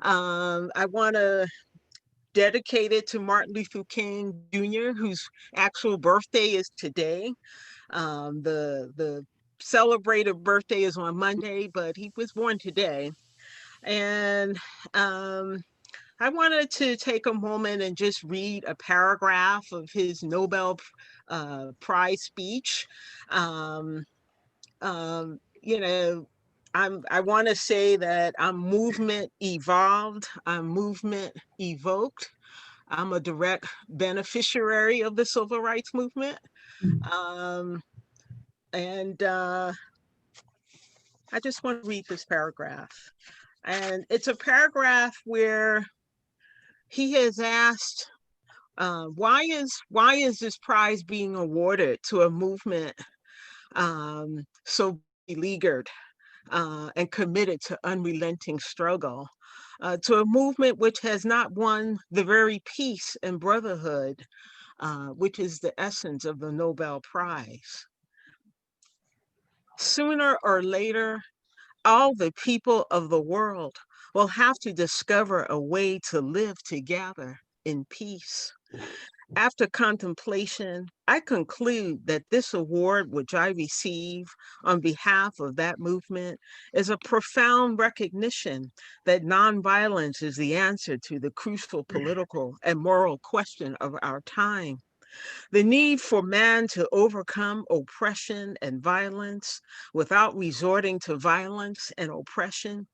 I want to dedicate it to Martin Luther King Jr., whose actual birthday is today. The celebrated birthday is on Monday, but he was born today. And um, I wanted to take a moment and just read a paragraph of his Nobel Prize speech. Um, you know, I want to say that I'm movement evolved, I'm movement evoked. I'm a direct beneficiary of the civil rights movement. Um, and I just want to read this paragraph. And it's a paragraph where he has asked, why is this prize being awarded to a movement so beleaguered and committed to unrelenting struggle, to a movement which has not won the very peace and brotherhood, which is the essence of the Nobel Prize. Sooner or later, all the people of the world will have to discover a way to live together in peace. After contemplation, I conclude that this award, which I receive on behalf of that movement, is a profound recognition that nonviolence is the answer to the crucial political and moral question of our time. The need for man to overcome oppression and violence without resorting to violence and oppression.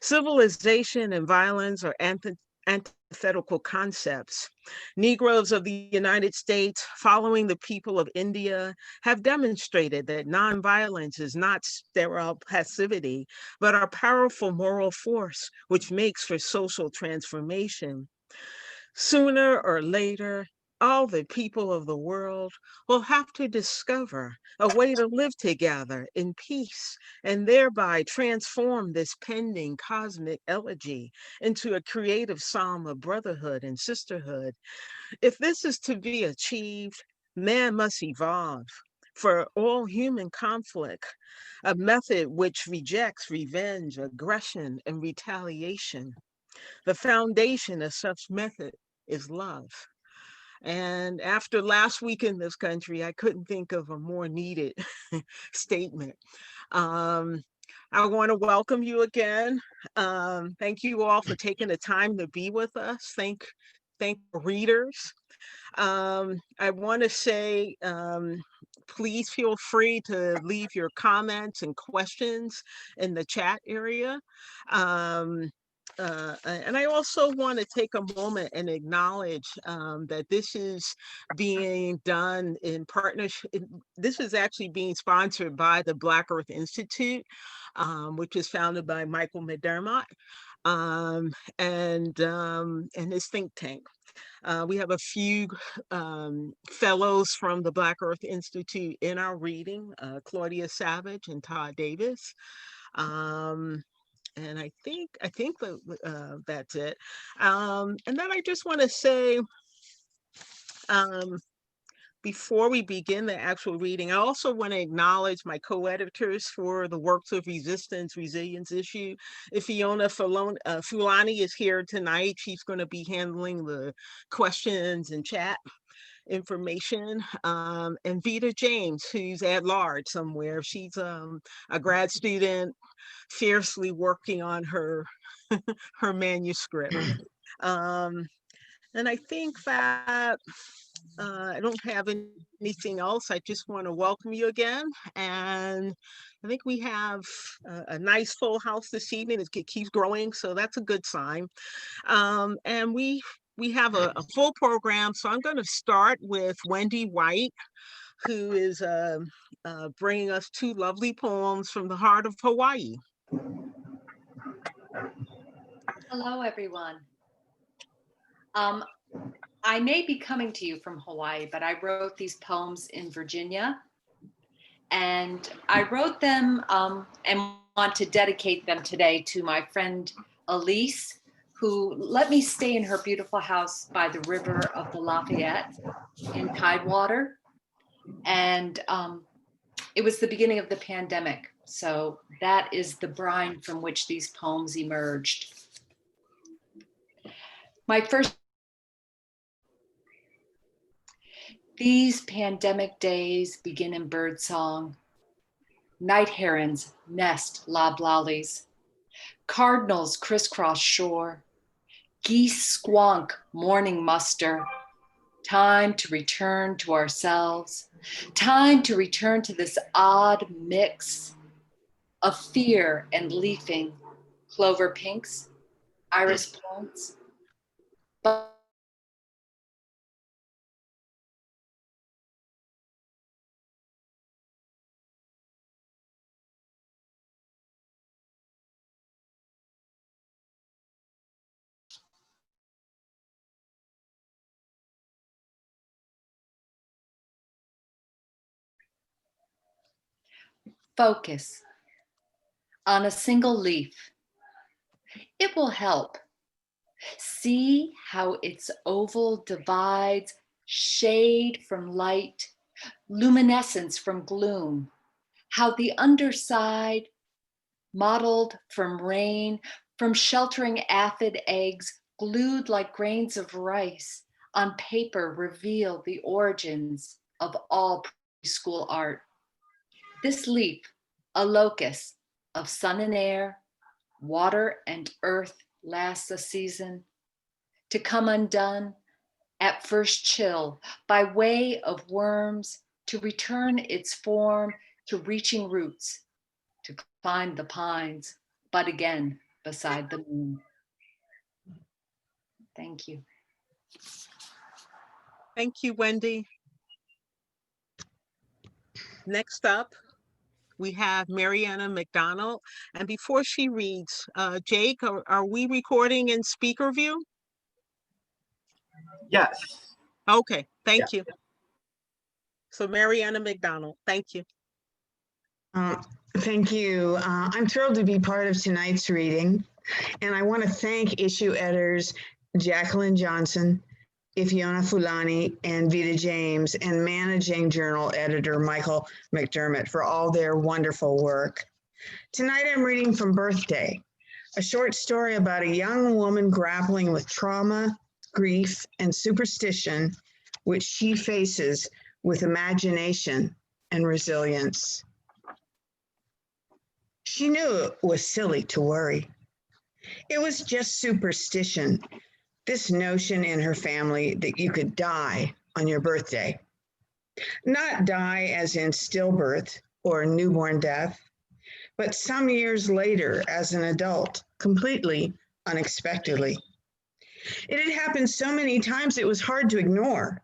Civilization and violence are antithetical concepts. Negroes of the United States, following the people of India, have demonstrated that nonviolence is not sterile passivity, but a powerful moral force which makes for social transformation. Sooner or later, all the people of the world will have to discover a way to live together in peace and thereby transform this pending cosmic elegy into a creative psalm of brotherhood and sisterhood. If this is to be achieved, man must evolve. For all human conflict, a method which rejects revenge, aggression, and retaliation. The foundation of such method is love. And after last week in this country, I couldn't think of a more needed statement. Um, I want to welcome you again. Thank you all for taking the time to be with us. Thank readers. I want to say, please feel free to leave your comments and questions in the chat area. Um, and I also want to take a moment and acknowledge that this is being done in partnership. This is actually being sponsored by the Black Earth Institute, which is founded by Michael McDermott, um, and his think tank. We have a few fellows from the Black Earth Institute in our reading, Claudia Savage and Todd Davis. Um, and I think that that's it. And then I just want to say, um, before we begin the actual reading, I also want to acknowledge my co-editors for the Works of Resistance Resilience issue. If Fiona Fulani is here tonight, she's going to be handling the questions and chat information. And Vita James, who's at large somewhere. She's a grad student fiercely working on her manuscript. Um, and I think that I don't have anything else. I just want to welcome you again. And I think we have a nice full house this evening. It keeps growing, so that's a good sign. And we have a full program. So I'm going to start with Wendy White, who is bringing us two lovely poems from the heart of Hawaii. Hello, everyone. I may be coming to you from Hawaii, but I wrote these poems in Virginia. And I wrote them and want to dedicate them today to my friend Elise, who let me stay in her beautiful house by the river of the Lafayette in Tidewater. And it was the beginning of the pandemic. So that is the brine from which these poems emerged. My first, these pandemic days begin in birdsong. Night herons nest loblollies. Cardinals crisscross shore. Geese squonk morning muster. Time to return to ourselves. Time to return to this odd mix of fear and leafing, clover pinks, iris points. Focus on a single leaf. It will help. See how its oval divides shade from light, luminescence from gloom, how the underside, mottled from rain, from sheltering aphid eggs, glued like grains of rice, on paper reveal the origins of all preschool art. This leaf, a locus of sun and air, water and earth, lasts a season, to come undone at first chill by way of worms, to return its form to reaching roots, to climb the pines, but again beside the moon. Thank you. Thank you, Wendy. Next up, we have Mariana McDonald. And before she reads, Jake, are we recording in speaker view? Yes. Okay, thank you. So Mariana McDonald, thank you. Thank you. I'm thrilled to be part of tonight's reading, and I want to thank issue editors Jacqueline Johnson, Ifiona Fulani, and Vita James, and managing journal editor Michael McDermott for all their wonderful work. Tonight I'm reading from Birthday, a short story about a young woman grappling with trauma, grief, and superstition, which she faces with imagination and resilience. She knew it was silly to worry. It was just superstition, this notion in her family that you could die on your birthday. Not die as in stillbirth or newborn death, but some years later as an adult, completely unexpectedly. It had happened so many times it was hard to ignore.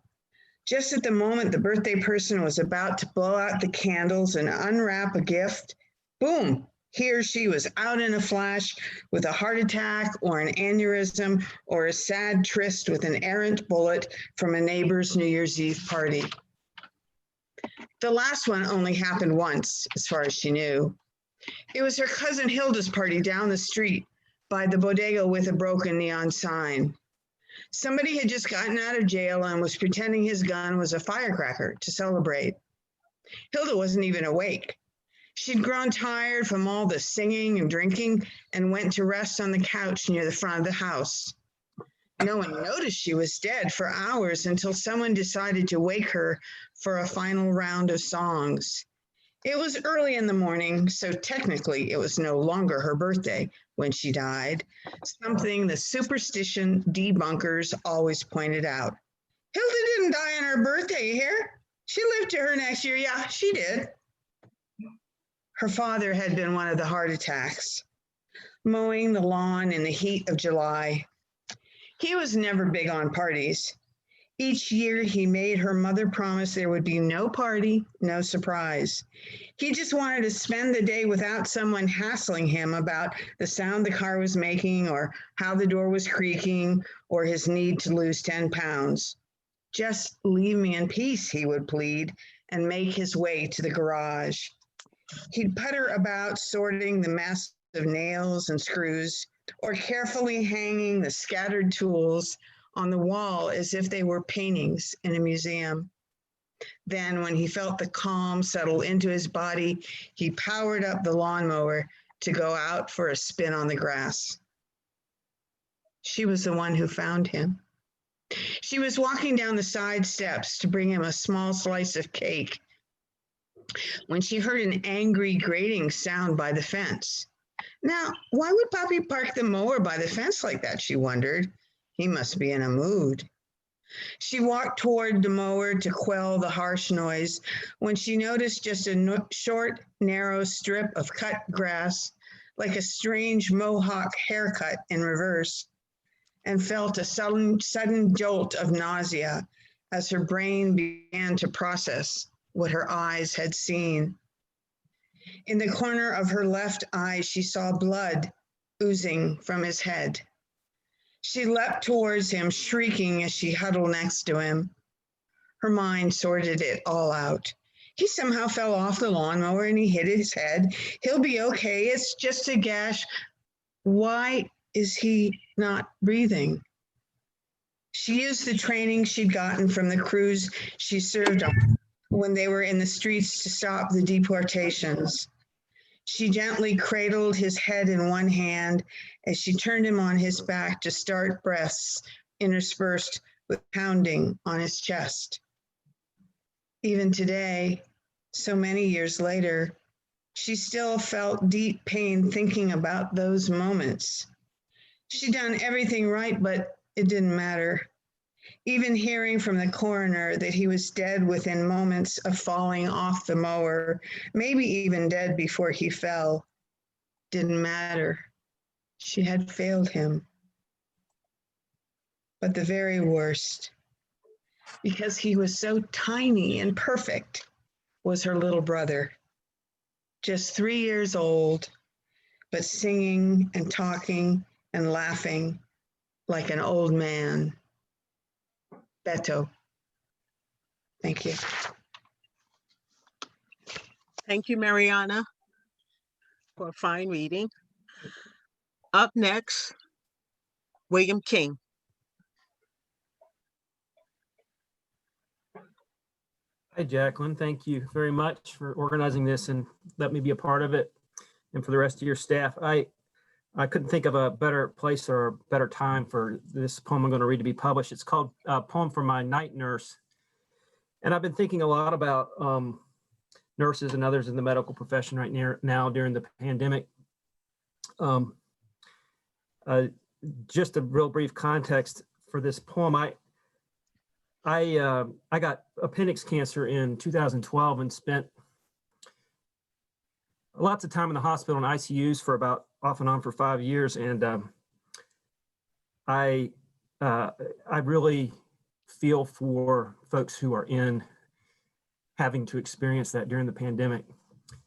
Just at the moment the birthday person was about to blow out the candles and unwrap a gift, boom, here she was out in a flash with a heart attack or an aneurysm or a sad tryst with an errant bullet from a neighbor's New Year's Eve party. The last one only happened once, as far as she knew. It was her cousin Hilda's party down the street by the bodega with a broken neon sign. Somebody had just gotten out of jail and was pretending his gun was a firecracker to celebrate. Hilda wasn't even awake. She'd grown tired from all the singing and drinking and went to rest on the couch near the front of the house. No one noticed she was dead for hours until someone decided to wake her for a final round of songs. It was early in the morning, so technically it was no longer her birthday when she died, something the superstition debunkers always pointed out. Hilda didn't die on her birthday, you hear? She lived to her next year. Yeah, she did. Her father had been one of the heart attacks, mowing the lawn in the heat of July. He was never big on parties. Each year he made her mother promise there would be no party, no surprise. He just wanted to spend the day without someone hassling him about the sound the car was making or how the door was creaking or his need to lose 10 pounds. Just leave me in peace, he would plead, and make his way to the garage. He'd putter about sorting the mess of nails and screws or carefully hanging the scattered tools on the wall as if they were paintings in a museum. Then, when he felt the calm settle into his body, he powered up the lawnmower to go out for a spin on the grass. She was the one who found him. She was walking down the side steps to bring him a small slice of cake when she heard an angry grating sound by the fence. Now, why would Poppy park the mower by the fence like that, she wondered. He must be in a mood. She walked toward the mower to quell the harsh noise when she noticed just a short, narrow strip of cut grass, like a strange mohawk haircut in reverse, and felt a sudden jolt of nausea as her brain began to process what her eyes had seen. In the corner of her left eye, she saw blood oozing from his head. She leapt towards him, shrieking as she huddled next to him. Her mind sorted it all out. He somehow fell off the lawnmower and he hit his head. He'll be okay. It's just a gash. Why is he not breathing? She used the training she'd gotten from the crews she served on when they were in the streets to stop the deportations. She gently cradled his head in one hand as she turned him on his back to start breaths interspersed with pounding on his chest. Even today, so many years later, she still felt deep pain thinking about those moments. She'd done everything right, but it didn't matter. Even hearing from the coroner that he was dead within moments of falling off the mower, maybe even dead before he fell, didn't matter. She had failed him. But the very worst, because he was so tiny and perfect, was her little brother, just 3 years old, but singing and talking and laughing like an old man. Beto. Thank you. Thank you, Mariana, for a fine reading. Up next, William King. Hi, Jacqueline. Thank you very much for organizing this and let me be a part of it, and for the rest of your staff. I couldn't think of a better place or a better time for this poem I'm going to read to be published. It's called Poem for My Night Nurse. And I've been thinking a lot about nurses and others in the medical profession right now during the pandemic. Just a real brief context for this poem. I got appendix cancer in 2012 and spent lots of time in the hospital and ICUs for about off and on for 5 years. And I really feel for folks who are having to experience that during the pandemic.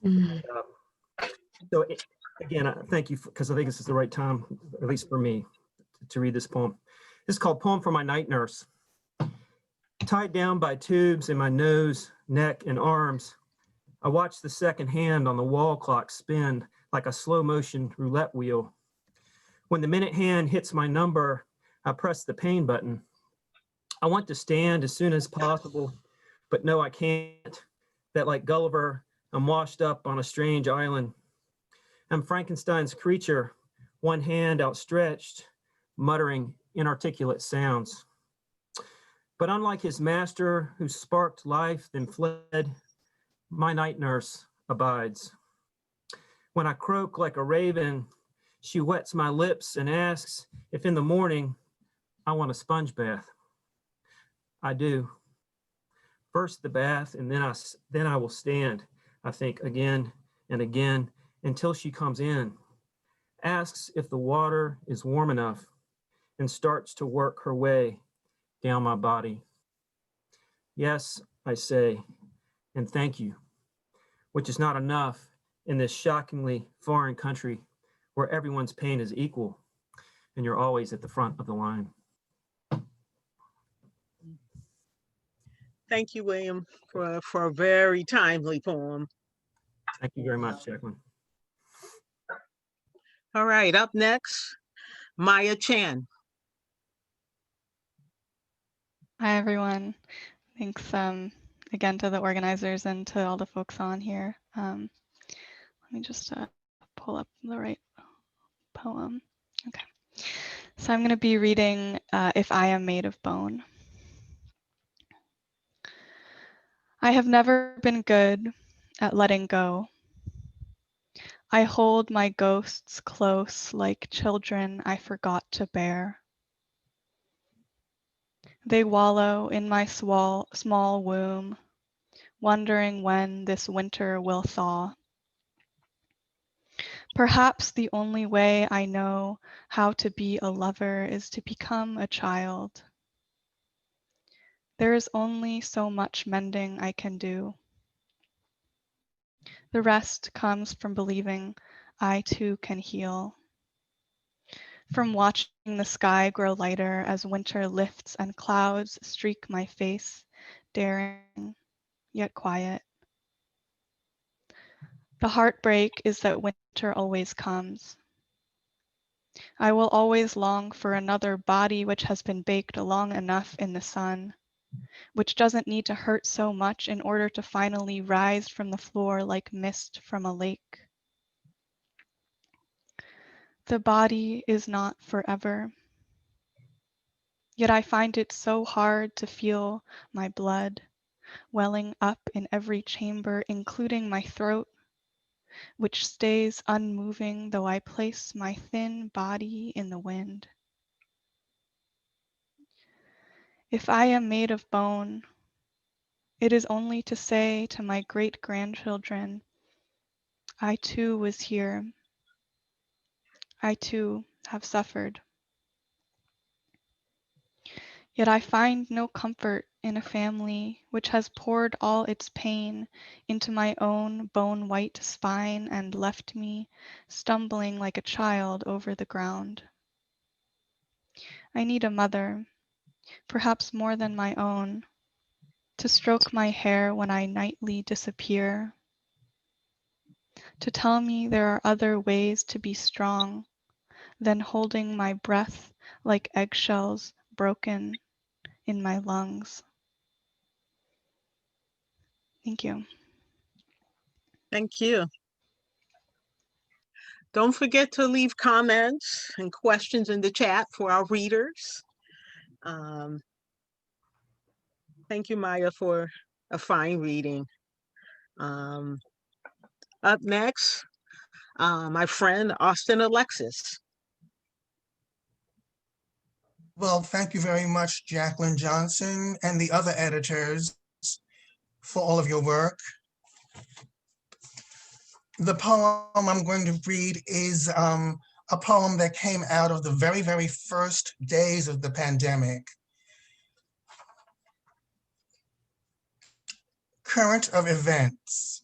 Mm. Again, thank you, because I think this is the right time, at least for me, to read this poem. This is called Poem for My Night Nurse. Tied down by tubes in my nose, neck, and arms, I watch the second hand on the wall clock spin like a slow motion roulette wheel. When the minute hand hits my number, I press the pain button. I want to stand as soon as possible, but no, I can't. That like Gulliver, I'm washed up on a strange island. I'm Frankenstein's creature, one hand outstretched, muttering inarticulate sounds. But unlike his master who sparked life then fled, my night nurse abides. When I croak like a raven, she wets my lips and asks if in the morning I want a sponge bath. I do. First the bath, and then I will stand, I think, again and again until she comes in, asks if the water is warm enough, and starts to work her way down my body. Yes, I say, and thank you, which is not enough in this shockingly foreign country where everyone's pain is equal and you're always at the front of the line. Thank you, William, for a very timely poem. Thank you very much, Jacqueline. All right, up next, Maya Chan. Hi, everyone. Thanks again to the organizers and to all the folks on here. Let me just pull up the right poem. Okay. So I'm going to be reading If I Am Made of Bone. I have never been good at letting go. I hold my ghosts close like children I forgot to bear. They wallow in my small womb, wondering when this winter will thaw. Perhaps the only way I know how to be a lover is to become a child. There is only so much mending I can do. The rest comes from believing I too can heal. From watching the sky grow lighter as winter lifts and clouds streak my face, daring yet quiet. The heartbreak is that winter always comes. I will always long for another body which has been baked long enough in the sun, which doesn't need to hurt so much in order to finally rise from the floor like mist from a lake. The body is not forever. Yet I find it so hard to feel my blood welling up in every chamber, including my throat, which stays unmoving though I place my thin body in the wind. If I am made of bone, it is only to say to my great-grandchildren, I too was here. I too have suffered. Yet I find no comfort in a family which has poured all its pain into my own bone-white spine and left me stumbling like a child over the ground. I need a mother, perhaps more than my own, to stroke my hair when I nightly disappear, to tell me there are other ways to be strong than holding my breath like eggshells broken in my lungs. Thank you. Thank you. Don't forget to leave comments and questions in the chat for our readers. Thank you, Maya, for a fine reading. Up next, my friend Austin Alexis. Well, thank you very much, Jacqueline Johnson and the other editors for all of your work. The poem I'm going to read is a poem that came out of the very, very first days of the pandemic. Current of events.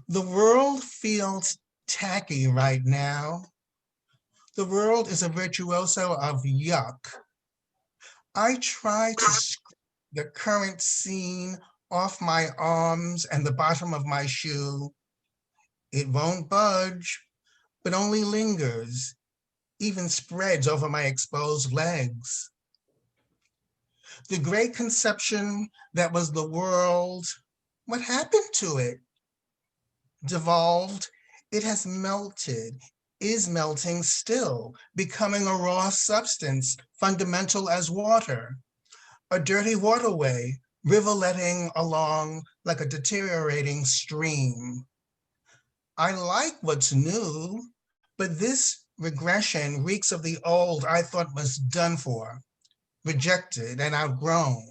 The world feels tacky right now. The world is a virtuoso of yuck. I try to scrape the current scene off my arms and the bottom of my shoe. It won't budge, but only lingers, even spreads over my exposed legs. The great conception that was the world, what happened to it? Devolved, it has melted, is melting still, becoming a raw substance, fundamental as water. A dirty waterway, rivuletting along like a deteriorating stream. I like what's new, but this regression reeks of the old I thought was done for, rejected and outgrown.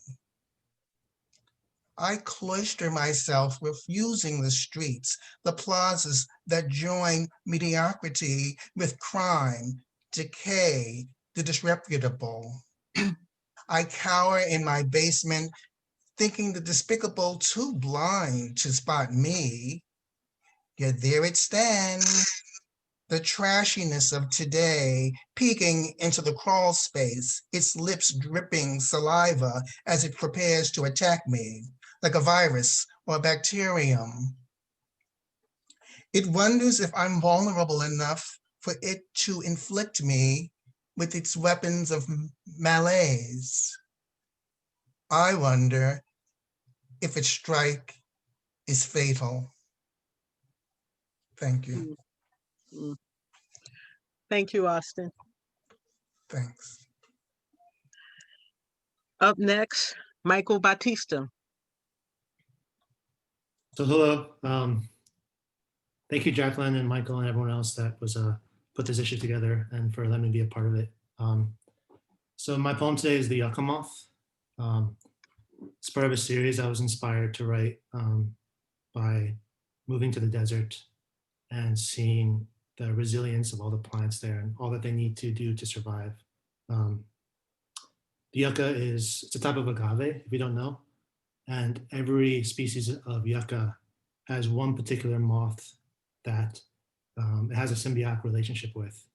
I cloister myself refusing the streets, the plazas that join mediocrity with crime, decay, the disreputable. I cower in my basement, thinking the despicable too blind to spot me. Yet there it stands, the trashiness of today peeking into the crawl space, its lips dripping saliva as it prepares to attack me, like a virus or a bacterium. It wonders if I'm vulnerable enough for it to inflict me with its weapons of malaise. I wonder if its strike is fatal. Thank you. Thank you, Austin. Thanks. Up next, Michael Bautista. So hello. Thank you, Jacqueline and Michael and everyone else that was put this issue together and for letting me be a part of it. So my poem today is The Yucca Moth. It's part of a series I was inspired to write by moving to the desert and seeing the resilience of all the plants there and all that they need to do to survive. The yucca it's a type of agave, if you don't know. And every species of yucca has one particular moth that it has a symbiotic relationship with,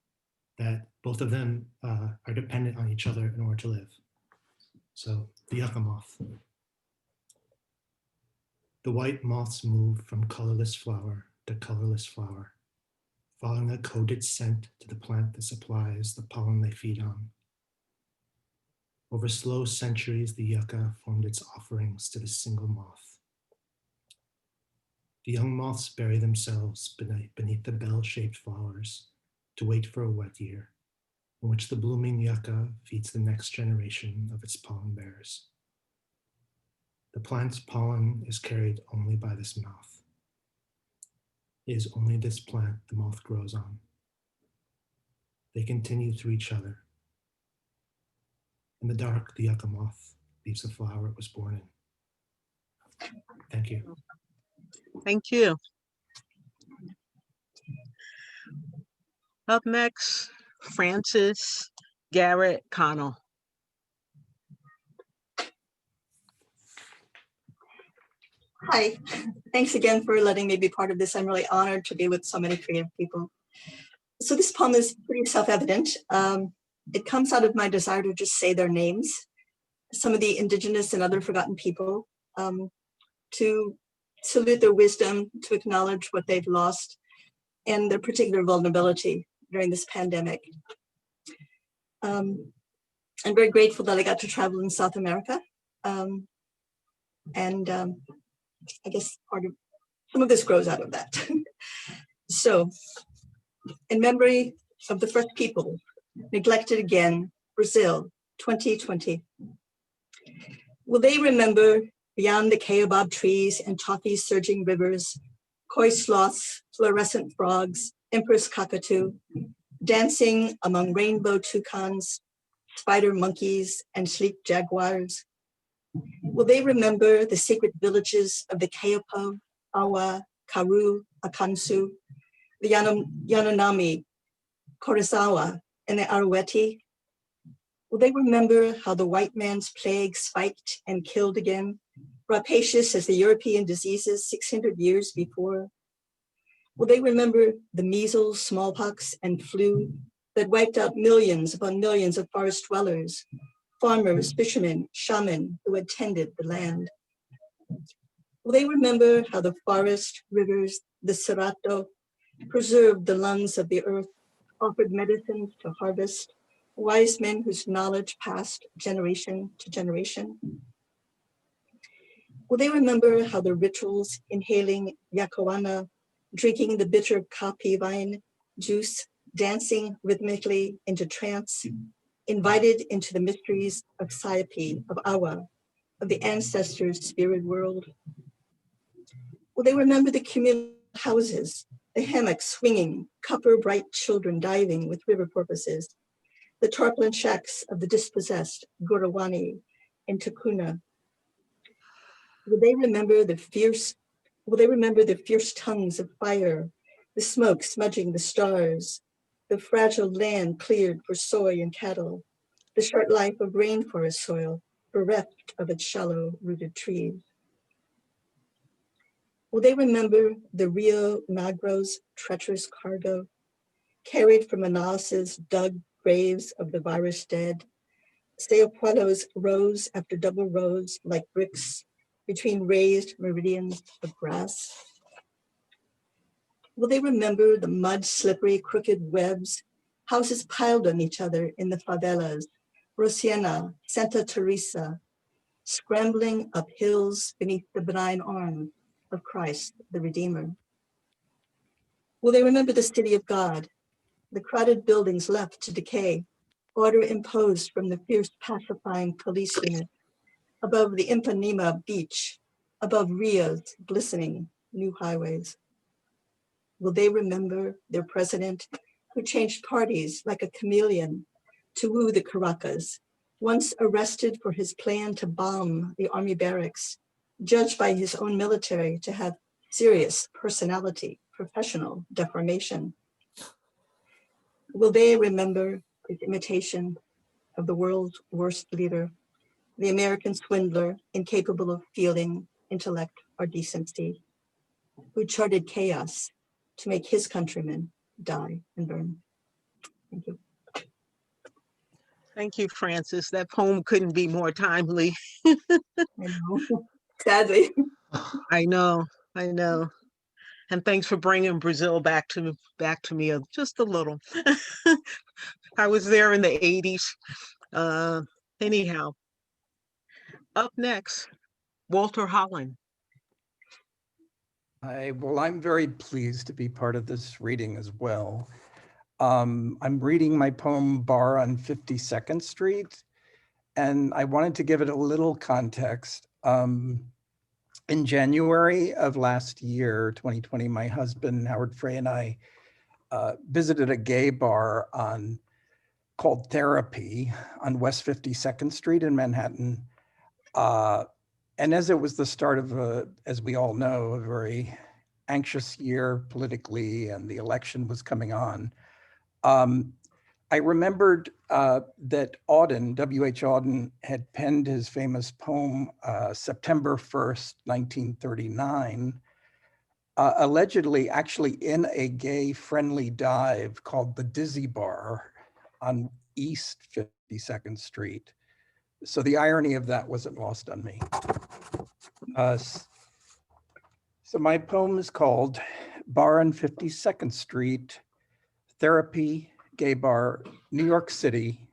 that both of them are dependent on each other in order to live. So the yucca moth. The white moths move from colorless flower to colorless flower, following a coded scent to the plant that supplies the pollen they feed on. Over slow centuries, the yucca formed its offerings to the single moth. The young moths bury themselves beneath the bell-shaped flowers to wait for a wet year, in which the blooming yucca feeds the next generation of its pollen bearers. The plant's pollen is carried only by this moth. It is only this plant the moth grows on. They continue through each other. In the dark, the yucca moth leaves the flower it was born in. Thank you. Thank you. Up next, Francis Garrett Connell. Hi, thanks again for letting me be part of this. I'm really honored to be with so many creative people. So this poem is pretty self-evident. It comes out of my desire to just say their names, some of the indigenous and other forgotten people, to salute their wisdom, to acknowledge what they've lost and their particular vulnerability during this pandemic. I'm very grateful that I got to travel in South America. I guess some of this grows out of that. So, in memory of the first people, neglected again, Brazil, 2020. Will they remember beyond the kaobab trees and toffee surging rivers, koi sloths, fluorescent frogs, empress cockatoo, dancing among rainbow toucans, spider monkeys, and sleek jaguars? Will they remember the secret villages of the Kaopo, Awa, Karu, Akansu, the Yanomami, Korosawa, and the Araweti? Will they remember how the white man's plague spiked and killed again, rapacious as the European diseases 600 years before? Will they remember the measles, smallpox, and flu that wiped out millions upon millions of forest dwellers, farmers, fishermen, shaman who had tended the land? Will they remember how the forest, rivers, the Cerrado preserved the lungs of the earth, offered medicines to harvest, wise men whose knowledge passed generation to generation? Will they remember how the rituals inhaling yakoana, drinking the bitter kapi wine juice, dancing rhythmically into trance, invited into the mysteries of Saiapi, of Awa, of the ancestors' spirit world? Will they remember the communal houses, the hammocks swinging, copper-bright children diving with river porpoises, the tarpaulin shacks of the dispossessed, Gorawani and Takuna? Will they remember the fierce tongues of fire, the smoke smudging the stars, the fragile land cleared for soy and cattle, the short life of rainforest soil, bereft of its shallow-rooted trees? Will they remember the Rio Nagro's treacherous cargo, carried from Manas's dug graves of the virus dead, Sao Paulo's rows after double rows like bricks between raised meridians of grass? Will they remember the mud-slippery crooked webs, houses piled on each other in the favelas, Rosiena, Santa Teresa, scrambling up hills beneath the benign arm of Christ, the Redeemer? Will they remember the city of God, the crowded buildings left to decay, order imposed from the fierce pacifying police unit, above the Ipanema beach, above Rio's glistening new highways. Will they remember their president who changed parties like a chameleon to woo the Caracas, once arrested for his plan to bomb the army barracks, judged by his own military to have serious personality, professional deformation? Will they remember his imitation of the world's worst leader, the American swindler, incapable of feeling, intellect, or decency, who charted chaos to make his countrymen die and burn? Thank you. Thank you, Francis. That poem couldn't be more timely. I know, sadly. I know, I know. And thanks for bringing Brazil back to me just a little. I was there in the 80s. Anyhow, up next, Walter Holland. I'm very pleased to be part of this reading as well. I'm reading my poem Bar on 52nd Street, and I wanted to give it a little context. In January of last year, 2020, my husband, Howard Frey, and I visited a gay bar called Therapy on West 52nd Street in Manhattan. And as it was the start of, as we all know, a very anxious year politically, and the election was coming on, I remembered that Auden, W.H. Auden, had penned his famous poem, September 1st, 1939, allegedly actually in a gay-friendly dive called the Dizzy Bar on East 52nd Street. So the irony of that wasn't lost on me. So my poem is called Bar on 52nd Street, Therapy, Gay Bar, New York City,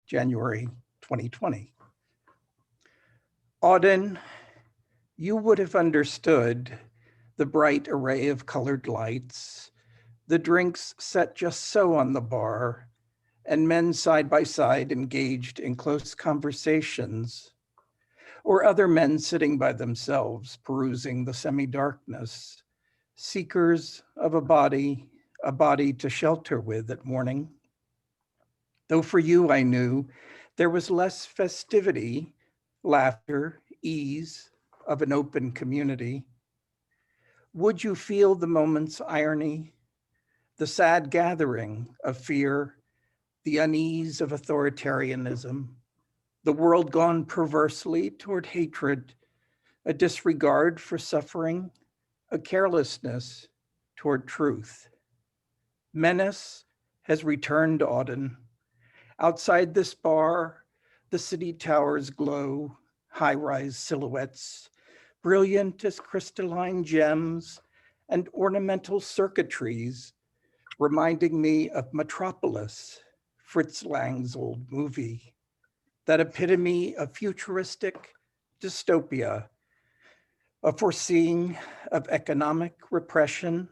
January 2020. Auden, you would have understood the bright array of colored lights, the drinks set just so on the bar, and men side by side engaged in close conversations, or other men sitting by themselves, perusing the semi-darkness, seekers of a body to shelter with at morning. Though for you, I knew there was less festivity, laughter, ease of an open community. Would you feel the moment's irony, the sad gathering of fear, the unease of authoritarianism, the world gone perversely toward hatred, a disregard for suffering, a carelessness toward truth? Menace has returned, Auden. Outside this bar, the city towers glow, high-rise silhouettes, brilliant as crystalline gems and ornamental circuitries, reminding me of Metropolis, Fritz Lang's old movie, that epitome of futuristic dystopia, a foreseeing of economic repression,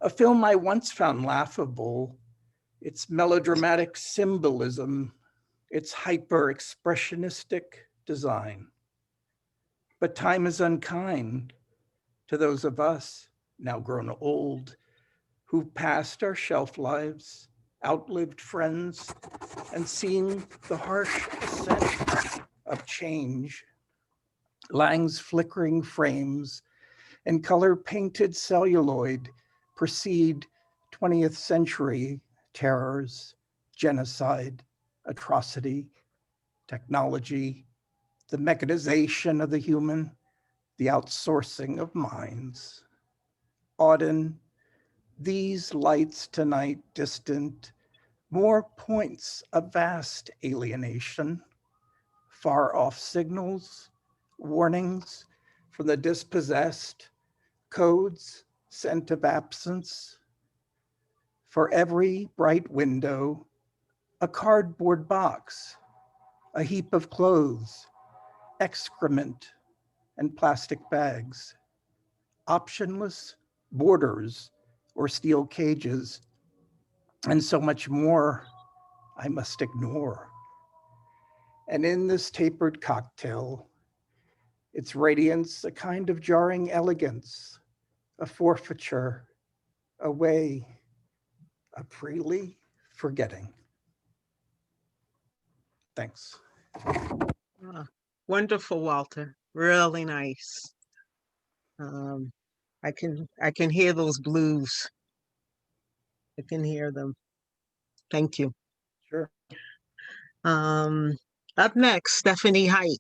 a film I once found laughable, its melodramatic symbolism, its hyper-expressionistic design. But time is unkind to those of us, now grown old, who've passed our shelf lives, outlived friends, and seen the harsh ascent of change. Lang's flickering frames and color-painted celluloid precede 20th century terrors, genocide, atrocity, technology, the mechanization of the human, the outsourcing of minds. Auden, these lights tonight distant, more points of vast alienation, far off signals, warnings from the dispossessed, codes, scent of absence. For every bright window, a cardboard box, a heap of clothes, excrement, and plastic bags, optionless borders or steel cages, and so much more I must ignore. And in this tapered cocktail, its radiance a kind of jarring elegance, a forfeiture, a way, a freely forgetting. Thanks. Ah, wonderful, Walter. Really nice. Um, I can hear those blues. I can hear them. Thank you. Sure. Um, Up next, Stephanie Height.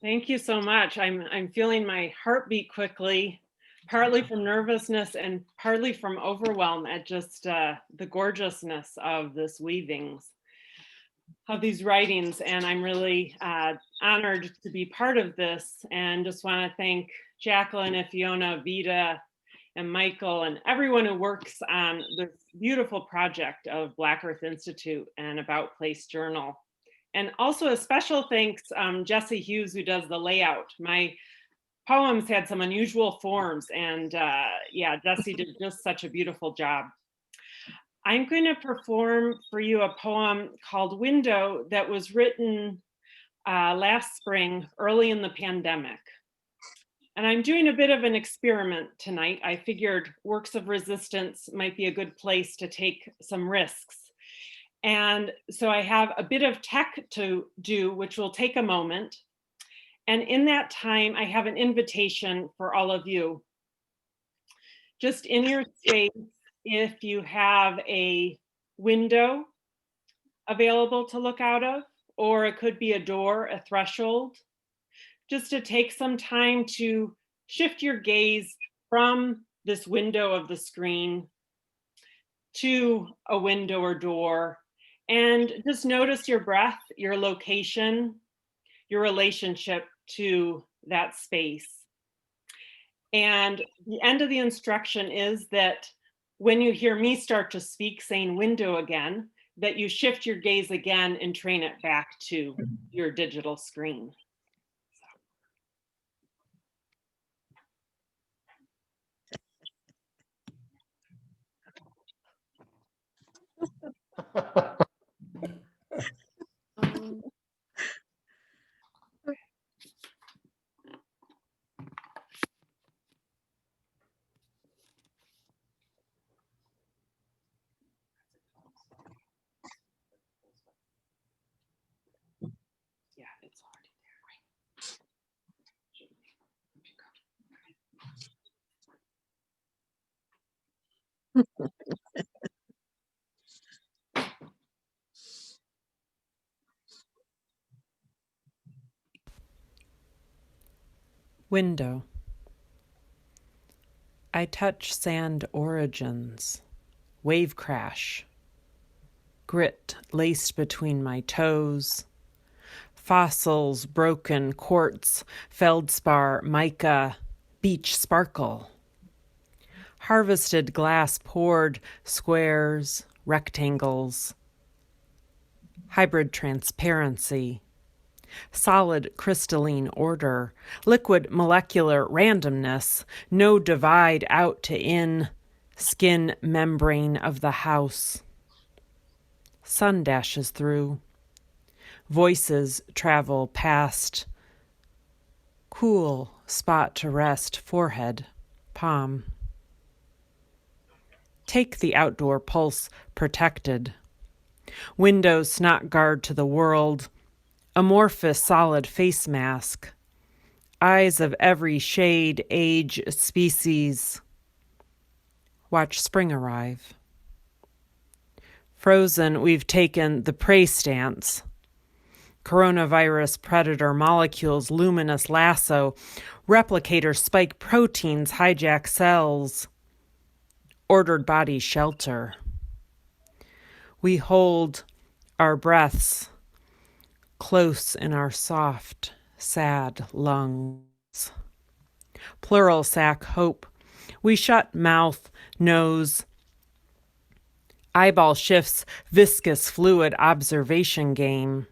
Thank you so much. I'm feeling my heartbeat quickly, partly from nervousness and partly from overwhelm at just the gorgeousness of this weavings of these writings. And I'm really honored to be part of this, and just want to thank Jacqueline, Fiona, Vita, and Michael, and everyone who works on this beautiful project of Black Earth Institute and About Place Journal. And also a special thanks, Jesse Hughes, who does the layout. My poems had some unusual forms, and yeah, Jesse did just such a beautiful job. I'm going to perform for you a poem called Window that was written last spring, early in the pandemic. And I'm doing a bit of an experiment tonight. I figured works of resistance might be a good place to take some risks. And so I have a bit of tech to do, which will take a moment. And in that time, I have an invitation for all of you. Just in your space, if you have a window available to look out of, or it could be a door, a threshold, just to take some time to shift your gaze from this window of the screen to a window or door, and just notice your breath, your location, your relationship to that space. And the end of the instruction is that when you hear me start to speak, saying window again, that you shift your gaze again and train it back to your digital screen. Yeah, it's already Window. I touch sand origins, wave crash, grit laced between my toes, fossils, broken quartz, feldspar, mica, beach sparkle, harvested glass poured, squares, rectangles, hybrid transparency, solid crystalline order, liquid molecular randomness, no divide out to in, skin membrane of the house. Sun dashes through. Voices travel past. Cool spot to rest, forehead, palm. Take the outdoor pulse protected. Windows snot guard to the world. Amorphous solid face mask. Eyes of every shade, age, species. Watch spring arrive. Frozen, we've taken the prey stance. Coronavirus predator molecules, luminous lasso. Replicator spike proteins hijack cells. Ordered body shelter. We hold our breaths close in our soft, sad lungs. Plural sac hope. We shut mouth, nose. Eyeball shifts, viscous fluid observation game.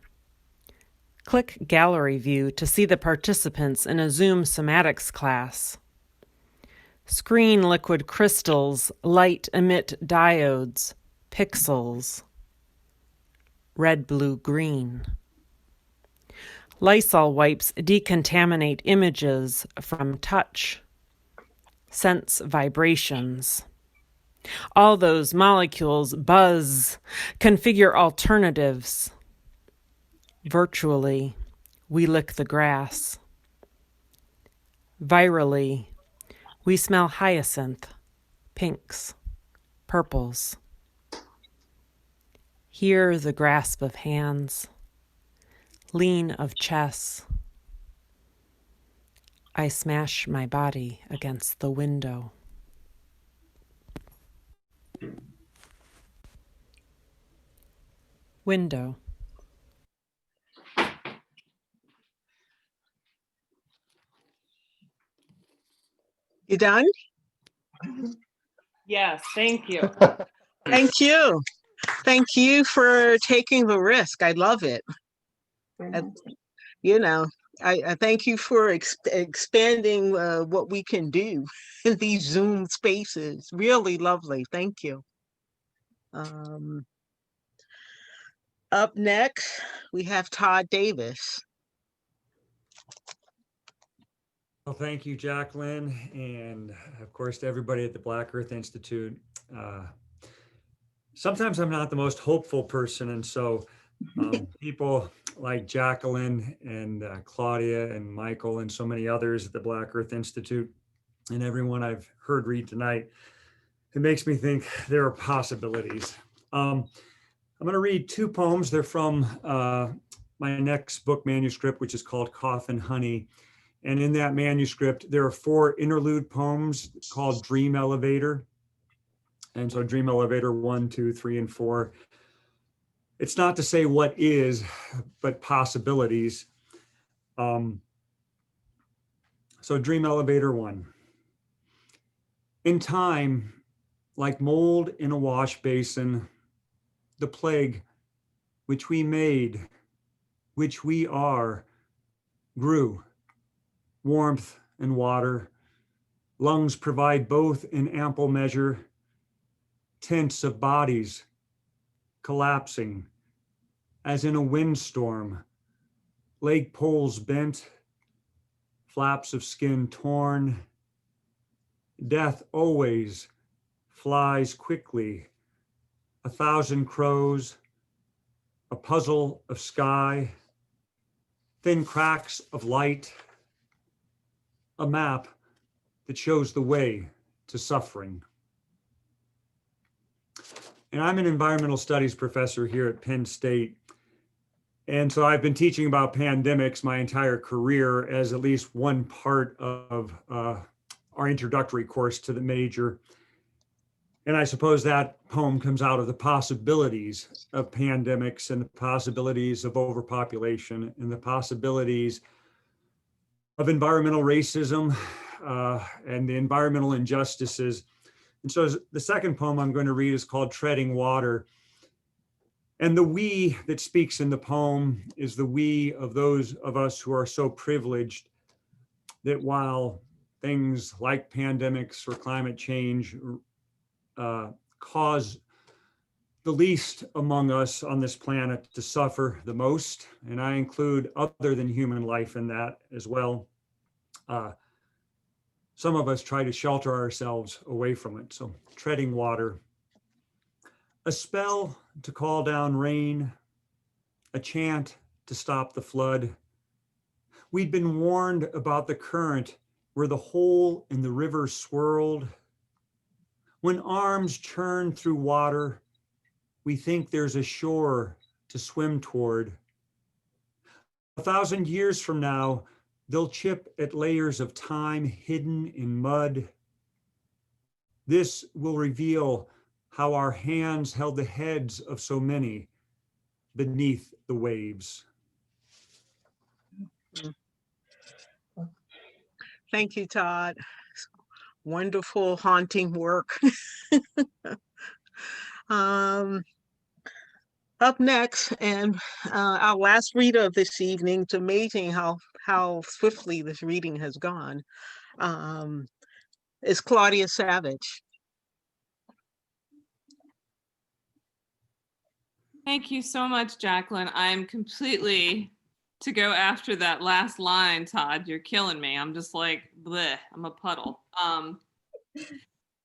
Click gallery view to see the participants in a Zoom somatics class. Screen liquid crystals, light emit diodes, pixels, red, blue, green. Lysol wipes decontaminate images from touch, sense vibrations. All those molecules buzz, configure alternatives. Virtually, we lick the grass. Virally, we smell hyacinth, pinks, purples. Hear the grasp of hands, lean of chest. I smash my body against the window. Window. You done? Yes, thank you. Thank you. Thank you for taking the risk. I love it. You know, I thank you for expanding what we can do in these Zoom spaces. Really lovely. Thank you. Up next, we have Todd Davis. Well, thank you, Jacqueline, and of course to everybody at the Black Earth Institute. Sometimes I'm not the most hopeful person, and so people like Jacqueline and Claudia and Michael and so many others at the Black Earth Institute and everyone I've heard read tonight, it makes me think there are possibilities. I'm going to read two poems. They're from my next book manuscript, which is called Coffin Honey. And in that manuscript, there are 4 interlude poems called Dream Elevator. And so Dream Elevator 1, 2, 3, and 4. It's not to say what is, but possibilities. So Dream Elevator 1. In time, like mold in a wash basin, the plague which we made, which we are, grew. Warmth and water, lungs provide both in ample measure, tents of bodies collapsing as in a windstorm, leg poles bent, flaps of skin torn. Death always flies quickly, 1,000 crows, a puzzle of sky, thin cracks of light, a map that shows the way to suffering. And I'm an environmental studies professor here at Penn State. And so I've been teaching about pandemics my entire career as at least one part of our introductory course to the major. And I suppose that poem comes out of the possibilities of pandemics and the possibilities of overpopulation and the possibilities of environmental racism and the environmental injustices. And so the second poem I'm going to read is called Treading Water. And the we that speaks in the poem is the we of those of us who are so privileged that while things like pandemics or climate change cause the least among us on this planet to suffer the most, and I include other than human life in that as well. Some of us try to shelter ourselves away from it. So treading water, a spell to call down rain, a chant to stop the flood. We'd been warned about the current where the hole in the river swirled. When arms churn through water, we think there's a shore to swim toward. 1,000 years from now, they'll chip at layers of time hidden in mud. This will reveal how our hands held the heads of so many beneath the waves. Thank you, Todd. Wonderful, haunting work. Up next, and our last reader of this evening. It's amazing how swiftly this reading has gone. is Claudia Savage. Thank you so much, Jacqueline. I'm completely to go after that last line, Todd. You're killing me. I'm just like, bleh, I'm a puddle.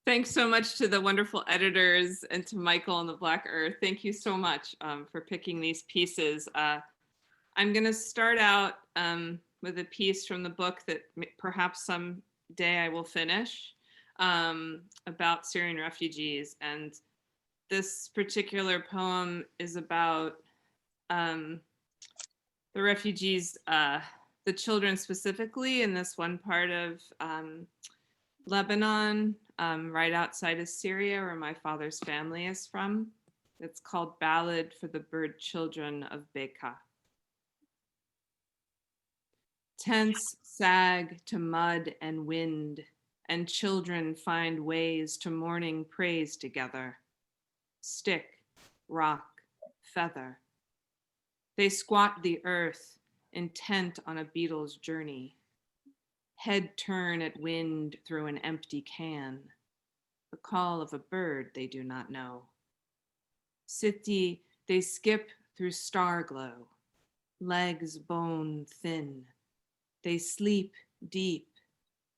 Thanks so much to the wonderful editors and to Michael and the Black Earth. Thank you so much for picking these pieces. I'm going to start out with a piece from the book that perhaps someday I will finish about Syrian refugees. And this particular poem is about the refugees, the children specifically in this one part of Lebanon, right outside of Syria, where my father's family is from. It's called Ballad for the Bird Children of Beka. Tents sag to mud and wind, and children find ways to morning praise together. Stick, rock, feather. They squat the earth, intent on a beetle's journey. Head turn at wind through an empty can. The call of a bird they do not know. City, they skip through star glow. Legs bone thin. They sleep deep,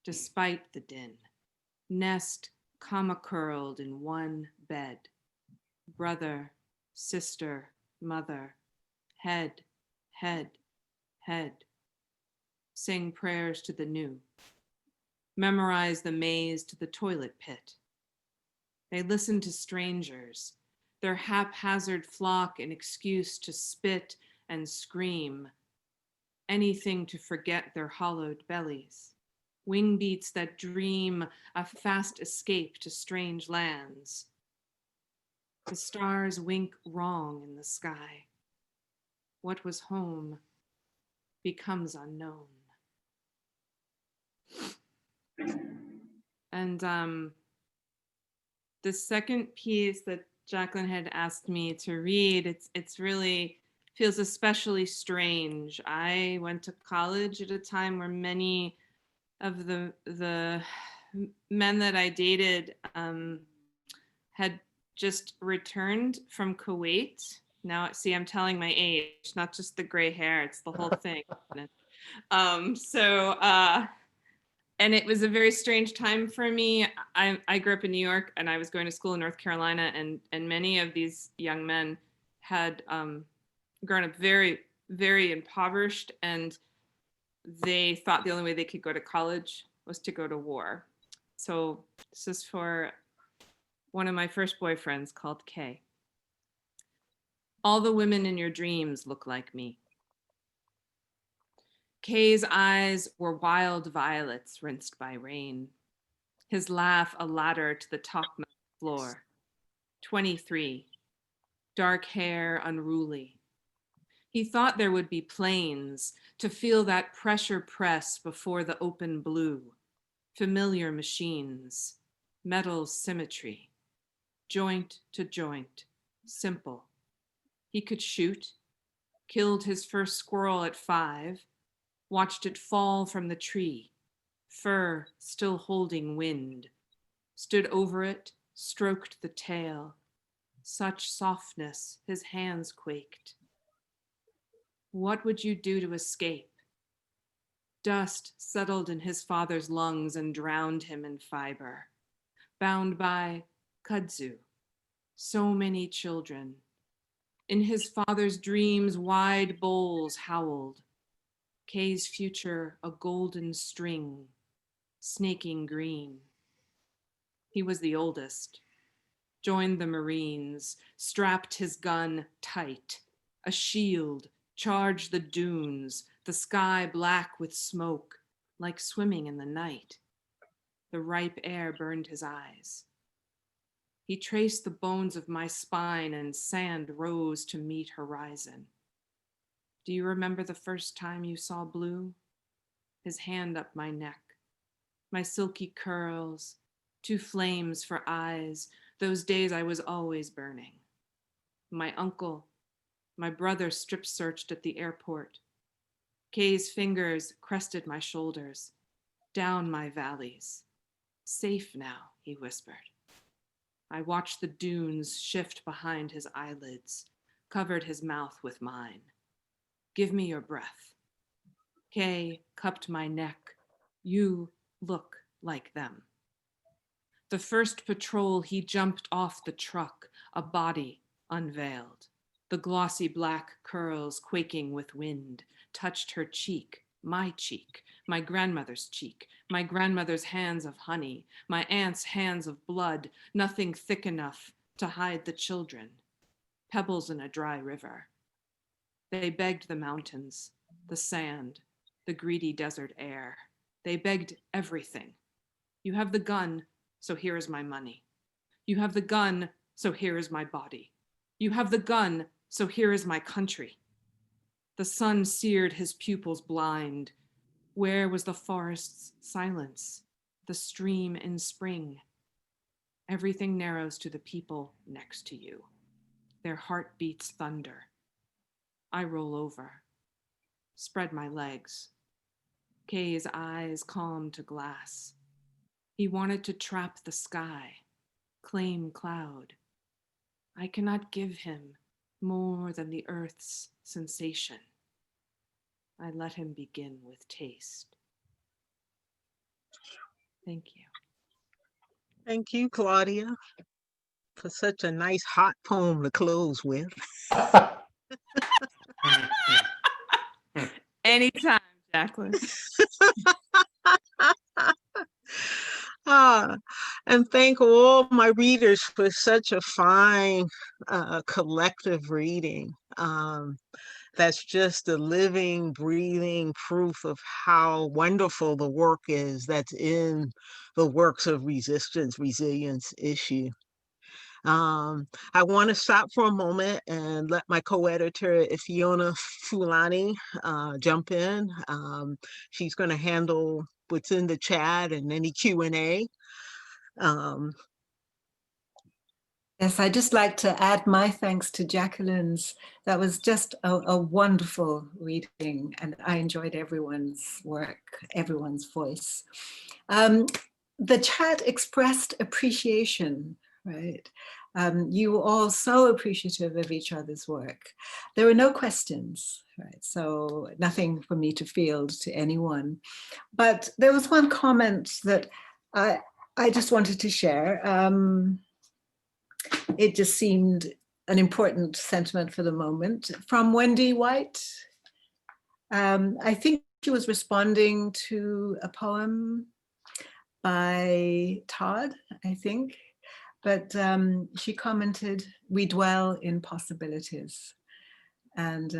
despite the din. Nest comma curled in one bed. Brother, sister, mother. Head, head, head. Sing prayers to the new. Memorize the maze to the toilet pit. They listen to strangers, their haphazard flock an excuse to spit and scream. Anything to forget their hollowed bellies. Wing beats that dream a fast escape to strange lands. The stars wink wrong in the sky. What was home becomes unknown. And the second piece that Jacqueline had asked me to read, it's really feels especially strange. I went to college at a time where many of the men that I dated had just returned from Kuwait. Now, see, I'm telling my age, not just the gray hair, it's the whole thing. And it was a very strange time for me. I grew up in New York and I was going to school in North Carolina, and many of these young men had grown up very, very impoverished, and they thought the only way they could go to college was to go to war. So this is for one of my first boyfriends called Kay. All the women in your dreams look like me. Kay's eyes were wild violets rinsed by rain. His laugh a ladder to the topmost floor. 23, dark hair unruly. He thought there would be planes to feel that pressure press before the open blue. Familiar machines, metal symmetry, joint to joint, simple. He could shoot, killed his first squirrel at 5, watched it fall from the tree, fur still holding wind, stood over it, stroked the tail. Such softness, his hands quaked. What would you do to escape? Dust settled in his father's lungs and drowned him in fiber. Bound by kudzu, so many children. In his father's dreams, wide bowls howled. Kay's future, a golden string, snaking green. He was the oldest, joined the Marines, strapped his gun tight, a shield, charged the dunes, the sky black with smoke, like swimming in the night. The ripe air burned his eyes. He traced the bones of my spine and sand rose to meet horizon. Do you remember the first time you saw blue? His hand up my neck, my silky curls, 2 flames for eyes, those days I was always burning. My uncle, my brother strip searched at the airport. Kay's fingers crested my shoulders, down my valleys. Safe now, he whispered. I watched the dunes shift behind his eyelids, covered his mouth with mine. Give me your breath. Kay cupped my neck. You look like them. The first patrol, he jumped off the truck, a body unveiled. The glossy black curls quaking with wind touched her cheek, my grandmother's cheek, my grandmother's hands of honey, my aunt's hands of blood, nothing thick enough to hide the children. Pebbles in a dry river. They begged the mountains, the sand, the greedy desert air. They begged everything. You have the gun, so here is my money. You have the gun, so here is my body. You have the gun, so here is my country. The sun seared his pupils blind. Where was the forest's silence, the stream in spring? Everything narrows to the people next to you. Their heart beats thunder. I roll over, spread my legs. Kay's eyes calm to glass. He wanted to trap the sky, claim cloud. I cannot give him more than the earth's sensation. I let him begin with taste. Thank you. Thank you, Claudia, for such a nice hot poem to close with. Anytime, Jacqueline. And thank all my readers for such a fine collective reading. That's just a living, breathing proof of how wonderful the work is that's in the works of resistance, resilience issue. I want to stop for a moment and let my co-editor, Fiona Fulani, jump in. She's going to handle what's in the chat and any Q&A. Yes, I'd just like to add my thanks to Jacqueline's. That was just a wonderful reading, and I enjoyed everyone's work, everyone's voice. The chat expressed appreciation, right? You were all so appreciative of each other's work. There were no questions, right? So nothing for me to field to anyone. But there was one comment that I just wanted to share. It just seemed an important sentiment for the moment from Wendy White. I think she was responding to a poem by Todd, I think, but she commented, "We dwell in possibilities." And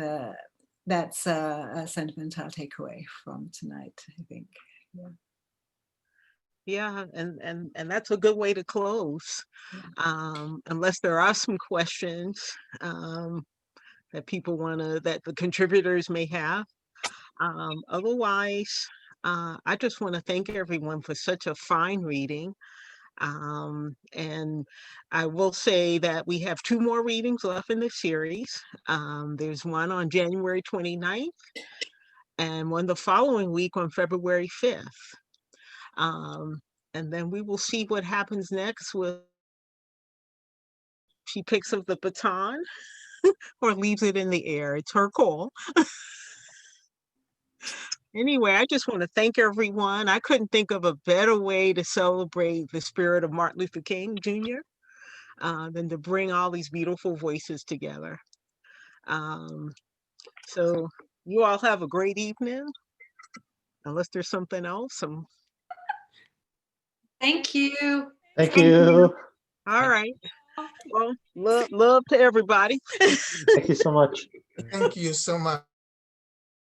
that's a sentiment I'll take away from tonight, I think. Yeah. Yeah, and that's a good way to close. Unless there are some questions that people that the contributors may have. Otherwise, I just want to thank everyone for such a fine reading. And I will say that we have 2 more readings left in this series. There's one on January 29th and one the following week on February 5th. And then we will see what happens next with she picks up the baton or leaves it in the air. It's her call. Anyway, I just want to thank everyone. I couldn't think of a better way to celebrate the spirit of Martin Luther King Jr. Than to bring all these beautiful voices together. So you all have a great evening. Unless there's something else. Thank you. Thank you. All right. Well, love to everybody. Thank you so much. Thank you so much.